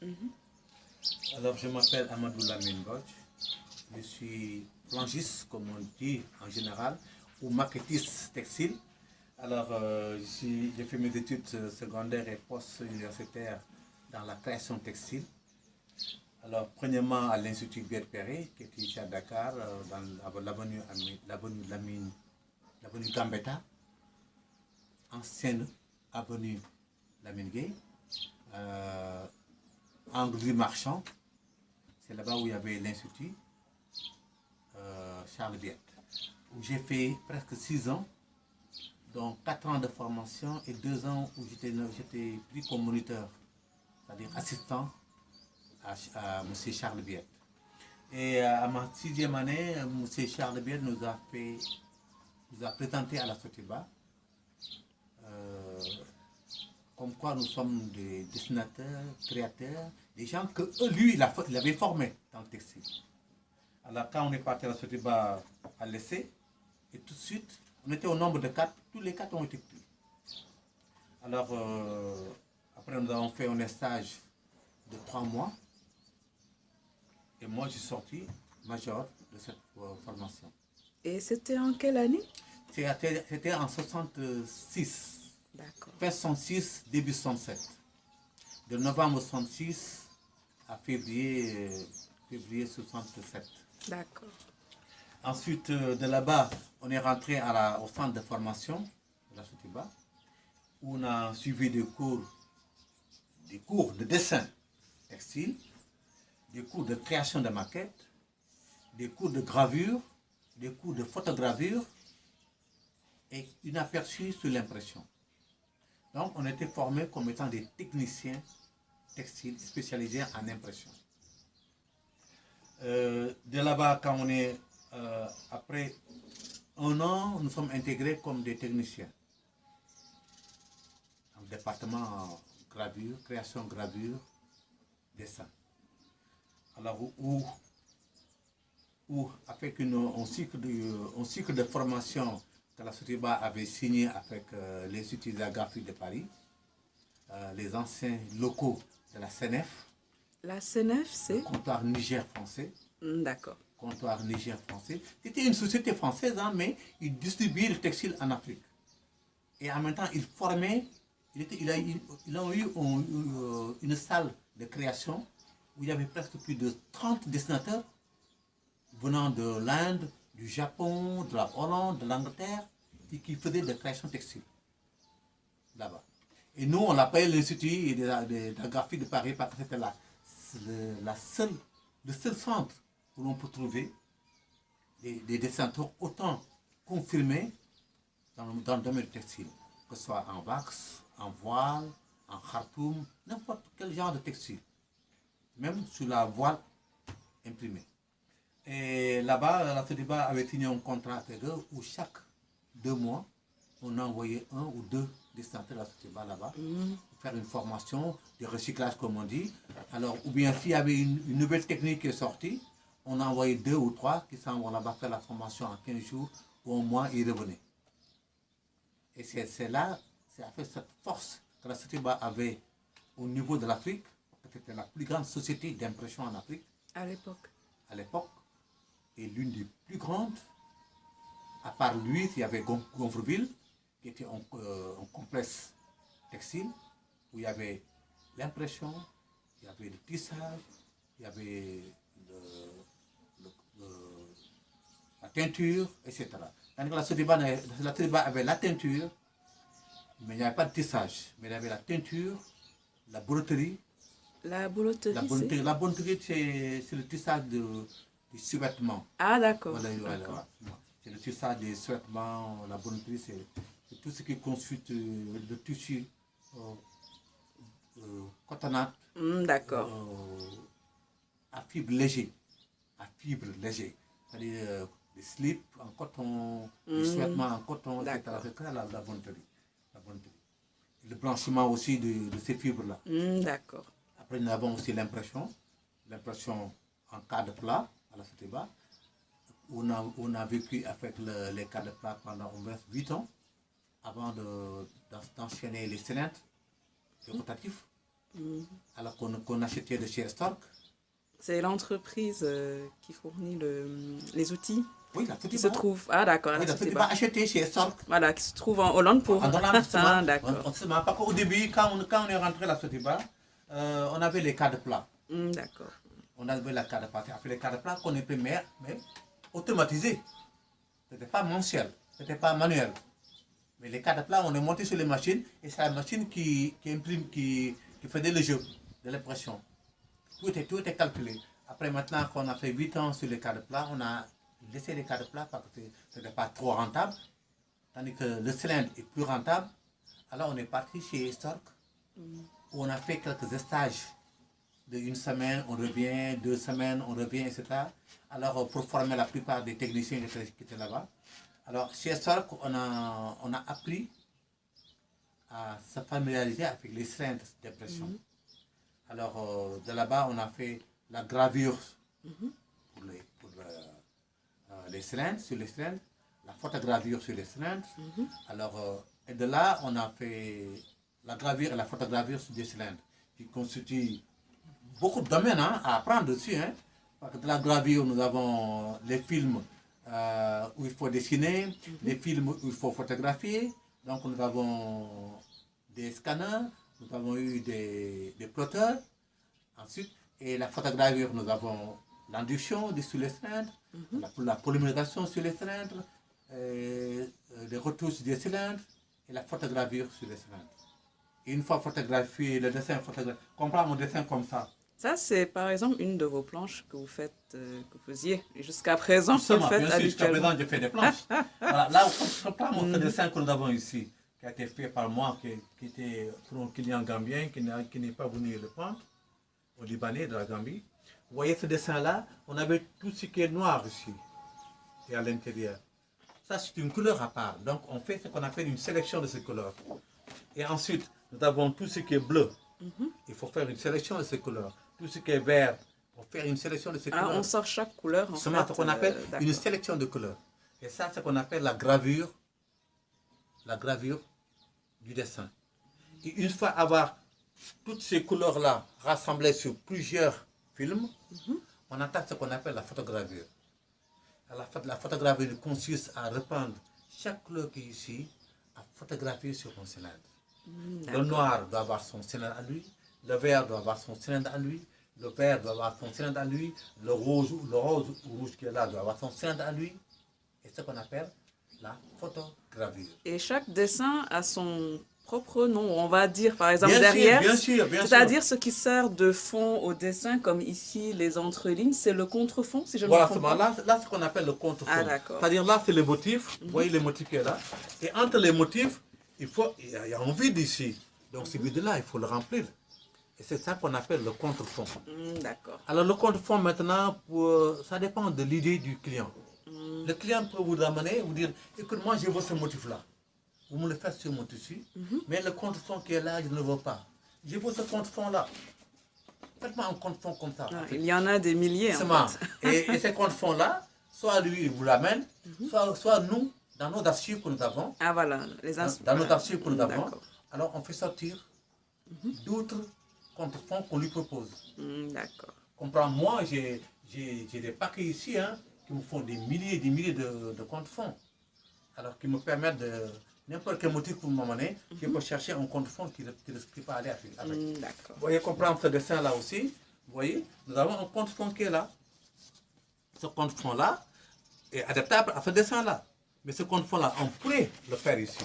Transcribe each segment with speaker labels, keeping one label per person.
Speaker 1: Mhm.
Speaker 2: Alors, je m'appelle Amadou Lamine Bodj. Je suis planchiste, comme on dit en général, ou maquettiste textile. Alors, j'ai fait mes études secondaires et post-universitaires dans la création textile. Alors, premièrement à l'Institut Pierre-Perret, qui est ici à Dakar, dans l'avenue Gambetta, ancienne avenue Lamine Gueye, angle du Marchand. C'est là-bas où il y avait l'Institut Charles Biette, où j'ai fait presque 6 ans, donc 4 ans de formation et 2 ans où j'étais pris comme moniteur, c'est-à-dire assistant à M. Charles Biette. Et à ma 6e année, M. Charles Biette nous a présenté à la Sotiba, comme quoi nous sommes des dessinateurs, créateurs, des gens que lui, il avait formés dans le textile. Alors quand on est parti à la Sotiba à l'essai, et tout de suite, on était au nombre de 4, tous les 4 ont été pris. Alors, après nous avons fait un stage de 3 mois, et moi je suis sorti major de cette formation.
Speaker 1: Et c'était en quelle année?
Speaker 2: C'était en 66.
Speaker 1: D'accord.
Speaker 2: Fin 66, début 67. De novembre 66 à février 67.
Speaker 1: D'accord.
Speaker 2: Ensuite, de là-bas, on est rentré au centre de formation de la Sotiba, où on a suivi des cours de dessin textile, des cours de création de maquettes, des cours de gravure, des cours de photogravure et une aperçu sur l'impression. Donc, on était formés comme étant des techniciens textiles spécialisés en impression. De là-bas, quand on est après 1 an, nous sommes intégrés comme des techniciens dans le département gravure, création gravure, dessin. Alors, avec un cycle de formation que la Sotiba avait signé avec l'Institut Zaghafi de Paris, les anciens locaux de la CNF,
Speaker 1: La CNF,
Speaker 2: le
Speaker 1: c'est?
Speaker 2: comptoir Niger français.
Speaker 1: D'accord.
Speaker 2: Comptoir Niger français. C'était une société française, hein, mais il distribuait le textile en Afrique. Et en même temps, il formait, il a eu une salle de création où il y avait presque plus de 30 dessinateurs venant de l'Inde, du Japon, de la Hollande, de l'Angleterre, qui faisaient des créations textiles là-bas. Et nous, on l'appelait l'Institut de la graphie de Paris parce que c'était le seul centre où l'on peut trouver des dessinateurs autant confirmés dans le domaine du textile, que ce soit en wax, en voile, en khartoum, n'importe quel genre de textile, même sur la voile imprimée. Et là-bas, la Sotiba avait signé un contrat avec eux où chaque 2 mois, on envoyait 1 ou 2 destinataires de la Sotiba là-bas pour faire une formation de recyclage, comme on dit. Alors, ou bien s'il y avait une nouvelle technique qui est sortie, on envoyait 2 ou 3 qui s'en vont là-bas faire la formation en 15 jours ou un mois, ils revenaient. Et c'est là, c'est avec cette force que la Sotiba avait au niveau de l'Afrique, c'était la plus grande société d'impression en Afrique
Speaker 1: À l'époque.
Speaker 2: à l'époque, et l'une des plus grandes. À part lui, il y avait Gonfreville, qui était un complexe textile, où il y avait l'impression, il y avait le tissage, il y avait la teinture, etc. Tandis que la Sotiba avait la teinture, mais il n'y avait pas de tissage. Mais il y avait la teinture, la broderie.
Speaker 1: La bouloterie, c'est?
Speaker 2: La bonneterie, c'est le tissage du sous-vêtement.
Speaker 1: Ah, d'accord.
Speaker 2: Voilà,
Speaker 1: D'accord.
Speaker 2: voilà. C'est le tissage des sous-vêtements, la bonneterie, c'est tout ce qui constitue le tissu cotonnade
Speaker 1: D'accord.
Speaker 2: à fibre léger. À fibre léger. C'est-à-dire des slips en coton, des sous-vêtements en coton, etc.
Speaker 1: D'accord.
Speaker 2: C'est ça la bonneterie. La bonneterie. Le blanchiment aussi de ces fibres-là.
Speaker 1: D'accord.
Speaker 2: Après, nous avons aussi l'impression en cadre plat à la Sotiba. On a vécu avec les cadres plats pendant au moins 8 ans avant d'enchaîner les cylindres, les rotatifs. alors qu'on achetait de chez Stork.
Speaker 1: C'est l'entreprise qui fournit les outils
Speaker 2: Oui, la
Speaker 1: qui
Speaker 2: petite
Speaker 1: se trouve. Ah, d'accord.
Speaker 2: Oui,
Speaker 1: la
Speaker 2: la petite
Speaker 1: Sotiba.
Speaker 2: acheté chez Stork.
Speaker 1: Voilà, qui se trouve en Hollande pour.
Speaker 2: En Hollande, justement,
Speaker 1: Ah, d'accord.
Speaker 2: justement, parce qu'au début, quand on est rentré à la Sotiba, on avait les cadres plats.
Speaker 1: D'accord.
Speaker 2: On avait la carte plats. Après les cadres plats qu'on imprimait, mais automatisés. Ce n'était pas mensuel, ce n'était pas manuel. Mais les cadres plats, on est monté sur les machines et c'est la machine qui imprime, qui faisait le jeu de l'impression. Tout était calculé. Après, maintenant qu'on a fait 8 ans sur les cadres plats, on a laissé les cadres plats parce que ce n'était pas trop rentable. Tandis que le cylindre est plus rentable. Alors, on est parti chez Stork où on a fait quelques stages de 1 semaine, on revient, 2 semaines, on revient, etc. Alors, pour former la plupart des techniciens qui étaient là-bas. Alors, chez Stork, on a appris à se familiariser avec les cylindres d'impression. Alors, de là-bas, on a fait la gravure pour les cylindres, sur les cylindres, la photogravure sur les cylindres. Alors, et de là, on a fait la gravure et la photogravure sur des cylindres, qui constituent beaucoup de domaines à apprendre dessus. Parce que de la gravure, nous avons les films où il faut dessiner, les films où il faut photographier. Donc, nous avons des scanners, nous avons eu des plotters. Ensuite, et la photogravure, nous avons l'induction sur les cylindres, la polymérisation sur les cylindres, les retouches des cylindres et la photogravure sur les cylindres. Et une fois photographié, le dessin photographié, comprends mon dessin comme ça.
Speaker 1: Ça, c'est par exemple une de vos planches que vous faites, que vous faisiez jusqu'à présent, que vous faites
Speaker 2: bien sûr, jusqu'à
Speaker 1: habituellement.
Speaker 2: présent, je fais des planches. Voilà, là, je comprends mon dessin que nous avons ici, qui a été fait par moi, qui était pour un client gambien, qui n'est pas venu le prendre, au Libanais de la Gambie. Vous voyez ce dessin-là, on avait tout ce qui est noir ici, et à l'intérieur. Ça, c'est une couleur à part. Donc, on fait ce qu'on appelle une sélection de ces couleurs. Et ensuite, nous avons tout ce qui est bleu. Il faut faire une sélection de ces couleurs. Tout ce qui est vert, on fait une sélection de ces couleurs.
Speaker 1: Alors, on sort chaque couleur, en
Speaker 2: C'est
Speaker 1: fait.
Speaker 2: ce qu'on appelle une
Speaker 1: d'accord.
Speaker 2: sélection de couleurs. Et ça, c'est ce qu'on appelle la gravure du dessin. Et une fois avoir toutes ces couleurs-là rassemblées sur plusieurs films, on attaque ce qu'on appelle la photogravure. La photogravure consiste à reprendre chaque couleur qui est ici, à photographier sur un cylindre. Le noir doit avoir son cylindre à lui, le vert doit avoir son cylindre à lui, le vert doit avoir son cylindre à lui, le rose ou rouge qui est là doit avoir son cylindre à lui. Et ce qu'on appelle la photogravure.
Speaker 1: Et chaque dessin a son propre nom, on va dire par exemple
Speaker 2: Bien sûr,
Speaker 1: derrière.
Speaker 2: bien sûr.
Speaker 1: C'est-à-dire ce qui sert de fond au dessin, comme ici les entrelignes, c'est le contrefond, si je ne me
Speaker 2: Voilà,
Speaker 1: trompe pas.
Speaker 2: là, c'est ce qu'on appelle le contrefond.
Speaker 1: Ah, d'accord.
Speaker 2: C'est-à-dire là, c'est le motif. Vous voyez les motifs qui est là. Et entre les motifs, il y a un vide ici. Donc ce vide-là, il faut le remplir. Et c'est ça qu'on appelle le contrefond.
Speaker 1: D'accord.
Speaker 2: Alors le contrefond maintenant, ça dépend de l'idée du client. Le client peut vous amener, vous dire, écoute, moi je veux ce motif-là. Vous me le faites sur mon tissu, mais le contrefond qui est là, je ne le veux pas. Je veux ce contrefond-là. Faites-moi un contrefond comme ça.
Speaker 1: Ah, il y en a des milliers, en fait.
Speaker 2: Et ces contrefons-là, soit lui, il vous l'amène, soit nous, dans nos archives que nous avons,
Speaker 1: Ah voilà,
Speaker 2: dans nos archives que nous avons,
Speaker 1: D'accord.
Speaker 2: alors on fait sortir d'autres contrefonds qu'on lui propose.
Speaker 1: D'accord.
Speaker 2: Comprends, moi, j'ai des paquets ici qui me font des milliers et des milliers de contrefonds. Alors, qui me permettent de... N'importe quel motif que vous m'amenez, je peux chercher un contrefond qui peut aller avec.
Speaker 1: D'accord.
Speaker 2: Vous voyez, comprendre ce dessin-là aussi. Vous voyez, nous avons un contrefond qui est là. Ce contrefond-là est adaptable à ce dessin-là. Mais ce contrefond-là, on pourrait le faire ici.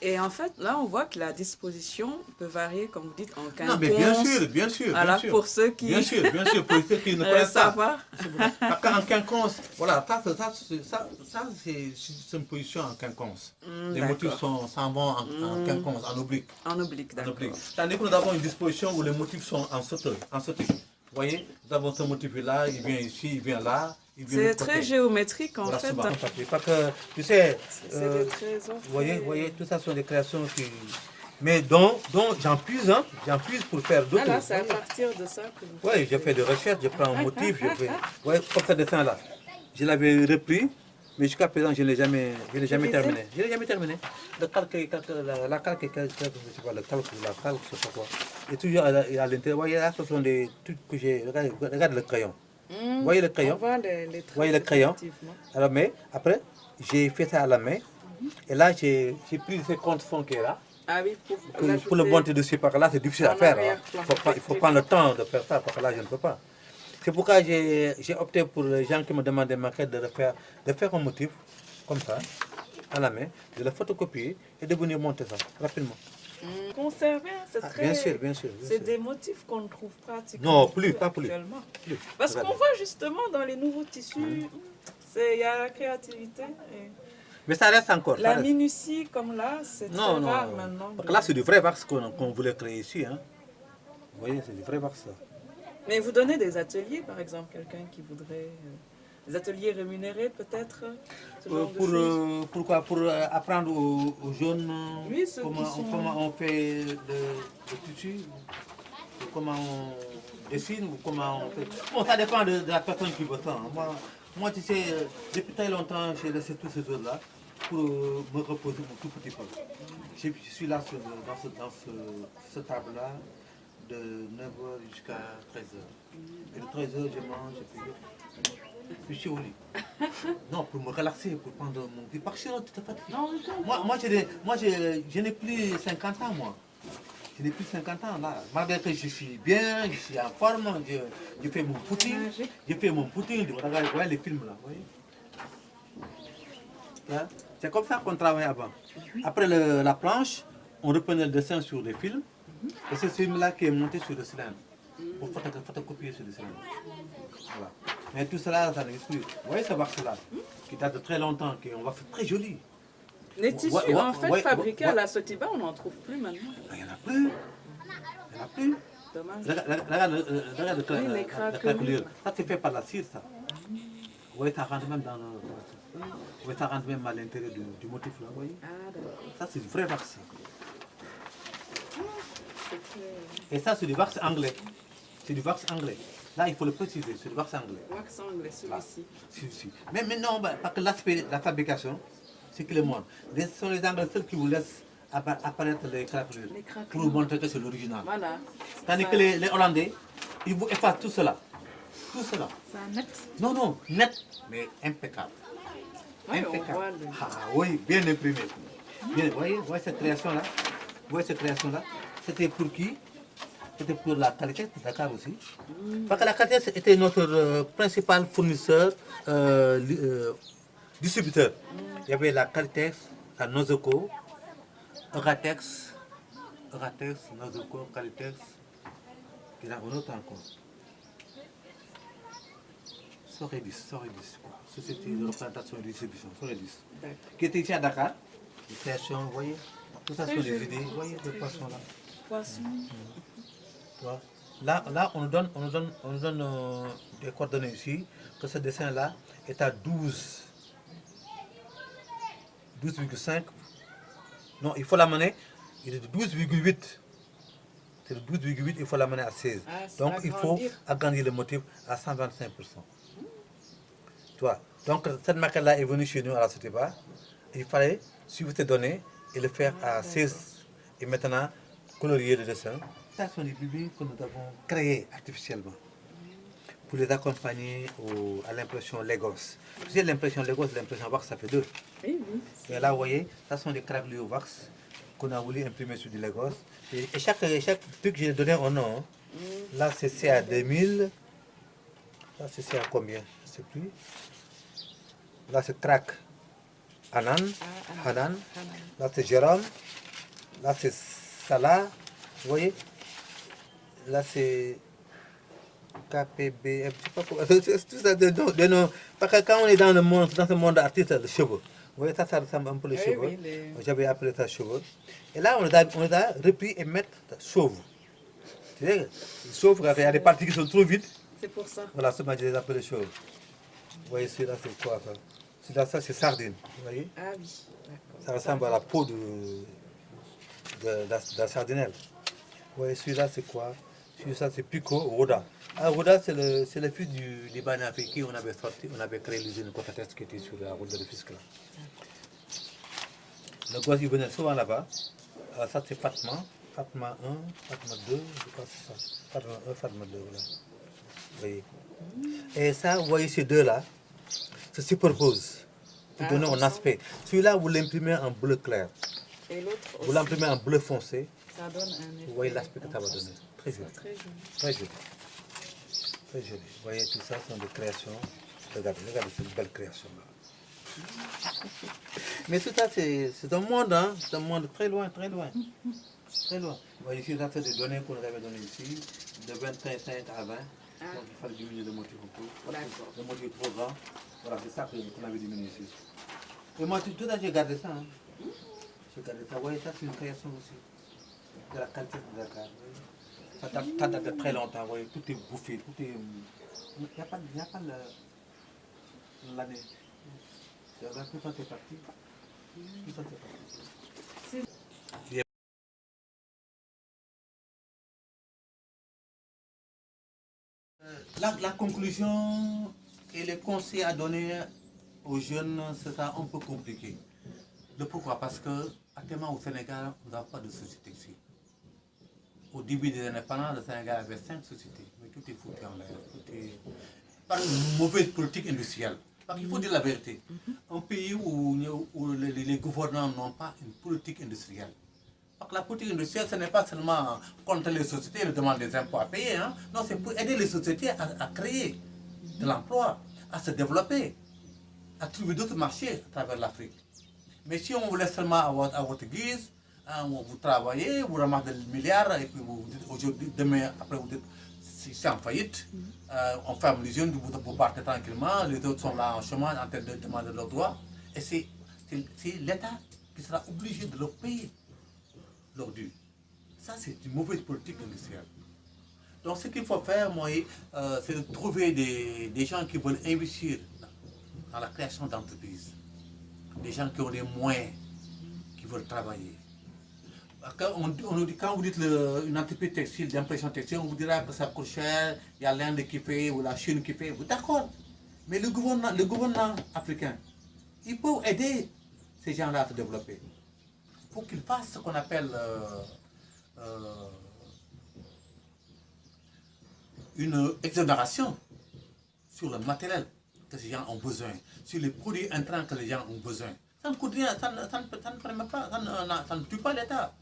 Speaker 1: Et en fait, là, on voit que la disposition peut varier, comme vous dites, en quinconce.
Speaker 2: Non, mais bien sûr.
Speaker 1: Alors,
Speaker 2: bien sûr.
Speaker 1: pour ceux qui...
Speaker 2: Bien sûr, pour ceux qui ne connaissent pas.
Speaker 1: savoir.
Speaker 2: Parce qu'en quinconce, voilà, ça c'est une position en quinconce. Les motifs s'en vont en quinconce, en oblique.
Speaker 1: En oblique, d'accord.
Speaker 2: Tandis que nous avons une disposition où les motifs sont en sauté. Vous voyez, nous avons ce motif-là, il vient ici, il vient là.
Speaker 1: C'est très géométrique, en
Speaker 2: voilà,
Speaker 1: fait.
Speaker 2: Parce que, tu sais,
Speaker 1: C'est des trésors.
Speaker 2: vous voyez, tout ça sont des créations qui... Mais dont j'en puise pour faire d'autres.
Speaker 1: Ah là, c'est à partir de ça que vous
Speaker 2: Oui, j'ai fait des recherches, je prends un motif, je fais... Vous voyez, comme ce dessin-là. Je l'avais repris, Mais jusqu'à présent, je ne l'ai jamais
Speaker 1: les
Speaker 2: terminé.
Speaker 1: aimes?
Speaker 2: Je ne l'ai jamais terminé. Le calque, la calque, je sais pas, le calque, la calque, je sais pas quoi. Et toujours à l'intérieur, vous voyez là, ce sont des trucs que j'ai. Regarde le crayon. Vous voyez le
Speaker 1: On
Speaker 2: crayon?
Speaker 1: voit les
Speaker 2: Vous voyez le
Speaker 1: traces,
Speaker 2: crayon?
Speaker 1: effectivement.
Speaker 2: Alors, mais après, j'ai fait ça à la main. Et là, j'ai pris ce contre-fond qui est là.
Speaker 1: Ah oui,
Speaker 2: Pour le monter dessus, parce que là, c'est difficile à
Speaker 1: en
Speaker 2: faire. Hein.
Speaker 1: arrière-plan,
Speaker 2: Il faut prendre le temps de faire ça, parce que là, je ne peux pas. C'est pourquoi j'ai opté pour les gens qui me demandent des maquettes de faire un motif, comme ça, à la main, de le photocopier et de venir monter ça rapidement.
Speaker 1: Conservé, hein, c'est
Speaker 2: Ah,
Speaker 1: très...
Speaker 2: bien sûr, bien sûr.
Speaker 1: C'est
Speaker 2: sûr.
Speaker 1: des motifs qu'on ne trouve pratiquement
Speaker 2: Non, plus, pas plus.
Speaker 1: actuellement.
Speaker 2: Plus.
Speaker 1: Parce qu'on
Speaker 2: Regardez.
Speaker 1: voit justement dans les nouveaux tissus, il y a la créativité. Et
Speaker 2: Mais ça reste encore. ça
Speaker 1: la
Speaker 2: reste.
Speaker 1: minutie comme là, c'est très
Speaker 2: Non, non,
Speaker 1: rare
Speaker 2: non.
Speaker 1: maintenant.
Speaker 2: Parce que là, c'est du vrai wax qu'on voulait créer ici. Hein. Vous voyez, c'est du vrai wax. Ça.
Speaker 1: Mais vous donnez des ateliers, par exemple, quelqu'un qui voudrait... des ateliers rémunérés peut-être ce genre de choses.
Speaker 2: Pourquoi? Pour apprendre aux jeunes
Speaker 1: Oui, ceux
Speaker 2: comment,
Speaker 1: qui sont-
Speaker 2: comment on fait le tissu, comment on dessine, ou comment on fait. Bon, ça dépend de la personne qui veut ça. Hein. Moi, tu sais, depuis très longtemps, j'ai laissé tous ces choses-là pour me reposer un tout petit peu. Je suis là dans ce table-là de 9h jusqu'à 13h. Et de 13h, je mange, puis je suis au lit. Non, pour me relaxer, pour prendre mon petit. Parce que sinon, tu te fatigues.
Speaker 1: Non,
Speaker 2: Je n'ai plus 50 ans, moi. Je n'ai plus 50 ans, là. Malgré que je suis bien, je suis en forme, je fais mon footing. Je fais mon footing. Regardez les films, là, vous voyez. Là, c'est comme ça qu'on travaillait avant. Après la planche, on reprenait le dessin sur les films. Et c'est ce film-là qui est monté sur le cylindre. Pour photocopier sur le cylindre. Voilà. Mais tout cela, ça n'existe plus. Vous voyez ce wax-là, qui date de très longtemps, qui est un wax très joli.
Speaker 1: les tissus, en fait, fabriqués à la Sotiba, on n'en trouve plus maintenant.
Speaker 2: Il n'y en a plus. Il n'y en a plus.
Speaker 1: Dommage.
Speaker 2: Regarde
Speaker 1: Oui, les
Speaker 2: la
Speaker 1: craquelures.
Speaker 2: craquelure. Ça, c'est fait par la cire, ça. Vous voyez, ça rentre même dans le... Vous voyez, ça rentre même à l'intérieur du motif, là, vous voyez.
Speaker 1: Ah, d'accord.
Speaker 2: Ça, c'est du vrai wax.
Speaker 1: C'est très...
Speaker 2: Et ça, c'est du wax anglais. C'est du wax anglais. Là, il faut le préciser, c'est du wax anglais.
Speaker 1: Wax anglais, celui-ci.
Speaker 2: Si. Mais non, parce que l'aspect, la fabrication, c'est que le monde. Ce sont les Anglais seuls qui vous laissent apparaître les craquelures.
Speaker 1: Les craquelures.
Speaker 2: Pour vous montrer que c'est l'original.
Speaker 1: Voilà.
Speaker 2: Tandis que les Hollandais, ils vous effacent tout cela. Tout cela.
Speaker 1: Ça net.
Speaker 2: Non, net, mais impeccable.
Speaker 1: Oui, on
Speaker 2: Impeccable.
Speaker 1: voit le...
Speaker 2: Ah oui, bien imprimé. Bien, vous voyez cette création-là? Vous voyez cette création-là? C'était pour qui? C'était pour la qualité de Dakar aussi. Parce que la qualité était notre principal fournisseur, distributeur. Il y avait la Caltex, la Nozoco, Euratex, Nozoco, Caltex, il y en a un autre encore. Soredis, quoi. Société de représentation et de distribution, Soredis.
Speaker 1: D'accord.
Speaker 2: Qui était ici à Dakar. Les créations, vous voyez. Tout ça
Speaker 1: Très
Speaker 2: sont des
Speaker 1: joli.
Speaker 2: idées. Vous voyez le poisson là.
Speaker 1: Poisson.
Speaker 2: Tu vois. Là, on nous donne des coordonnées ici, que ce dessin-là est à 12,5. Non, il faut l'amener, il est de 12,8. C'est de 12,8, il faut l'amener à 16.
Speaker 1: Ah, ça
Speaker 2: Donc,
Speaker 1: va
Speaker 2: il faut
Speaker 1: grandir.
Speaker 2: agrandir le motif à 125%. Tu vois. Donc, cette maquette-là est venue chez nous à la Sotiba. Il fallait suivre ces données et le faire à 16. Et maintenant, colorier le dessin. Ça sont des bébés que nous avons créés artificiellement pour les accompagner à l'impression Lagos. Vous savez, l'impression Lagos, l'impression wax, ça fait deux.
Speaker 1: Oui, oui.
Speaker 2: Et là, vous voyez, ça sont des craquelures wax qu'on a voulu imprimer sur du Lagos. Et chaque truc, j'ai donné un nom. Hein. Là, c'est CA 2000. Là, c'est CA combien? Je ne sais plus. Là, c'est Crack Hanan. Hanan. Là, c'est Jérôme. Là, c'est Salah. Vous voyez? Là, c'est KPB. Je sais pas pourquoi. C'est tout ça de noms. Parce que quand on est dans ce monde artiste, le cheveu. Vous voyez, ça ressemble un peu les cheveux.
Speaker 1: Oui,
Speaker 2: J'avais appelé ça cheveux. Et là, on les a repris et mettre chauve. Tu sais, chauve, il y a des parties qui sont trop vides.
Speaker 1: C'est pour ça.
Speaker 2: Voilà, ce que je les appelle chauve. Vous voyez, celui-là, c'est quoi ça? Celui-là, ça, c'est sardine. Vous voyez?
Speaker 1: Ah oui, d'accord.
Speaker 2: Ça ressemble à la peau de la sardinelle. Vous voyez, celui-là, c'est quoi?
Speaker 3: Sur ça, c'est Pico, Roda. Ah, Roda, c'est le fils du Libanais africain. On avait créé l'usine Cotatex qui était sur la route de Rufisque. Le gosse, il venait souvent là-bas. Alors ça, c'est Fatma. Fatma 1, Fatma 2, je crois que c'est ça. Fatma 1, Fatma 2, voilà. Vous voyez. Et ça, vous voyez ces deux-là, se superposent pour donner un aspect. Celui-là, vous l'imprimez en bleu clair.
Speaker 1: Et l'autre
Speaker 3: Vous l'imprimez en bleu foncé.
Speaker 1: Ça donne un effet.
Speaker 3: Vous voyez l'aspect que ça va donner. Très joli.
Speaker 1: Très joli.
Speaker 3: Très joli. Très joli. Vous voyez, tout ça sont des créations. Regardez, regardez cette belle création-là. Mais tout ça, c'est un monde, hein. C'est un monde très loin, très loin. Très loin. Vous voyez ici, ça, c'est des données qu'on avait données ici, de 25 à 20. Donc il fallait diminuer le motif un peu. Le motif est trop grand. Voilà, c'est ça qu'on avait diminué ici. Et moi, tout à l'heure, j'ai gardé ça. Hein. J'ai gardé ça. Vous voyez, ça, c'est une création aussi. De la qualité de Dakar. Ça date de très longtemps. Vous voyez, tout est bouffé. Tout est... Il n'y a pas l'année. Tout ça, c'est parti. Tout ça, c'est parti. La conclusion et les conseils à donner aux jeunes, c'est un peu compliqué. Pourquoi? Parce que actuellement au Sénégal, on n'a pas de société ici. Au début des indépendances, le Sénégal avait 5 sociétés, mais tout est foutu en l'air. Tout est par une mauvaise politique industrielle. Parce qu'il faut dire la vérité. Un pays où les gouvernants n'ont pas une politique industrielle. Donc la politique industrielle, ce n'est pas seulement contre les sociétés et demander des impôts à payer. Hein. Non, c'est pour aider les sociétés à créer de l'emploi, à se développer, à trouver d'autres marchés à travers l'Afrique. Mais si on vous laisse seulement à votre guise, hein, vous travaillez, vous ramassez des milliards, et puis vous dites aujourd'hui, demain, après vous dites c'est en faillite, on ferme l'usine, vous partez tranquillement, les autres sont là en chômage en train de demander leurs droits. Et c'est l'État qui sera obligé de leur payer leur dû. Ça, c'est une mauvaise politique industrielle. Donc, ce qu'il faut faire, moi, c'est de trouver des gens qui veulent investir dans la création d'entreprises. Des gens qui ont les moyens, qui veulent travailler. Quand vous dites une entreprise textile, d'impression textile, on vous dira que ça coûte cher, il y a l'Inde qui fait ou la Chine qui fait. D'accord. Mais le gouvernement africain, il peut aider ces gens-là à se développer. Il faut qu'ils fassent ce qu'on appelle une exonération sur le matériel que ces gens ont besoin, sur les produits intrants que les gens ont besoin. Ça ne coûte rien, ça ne tue pas l'État.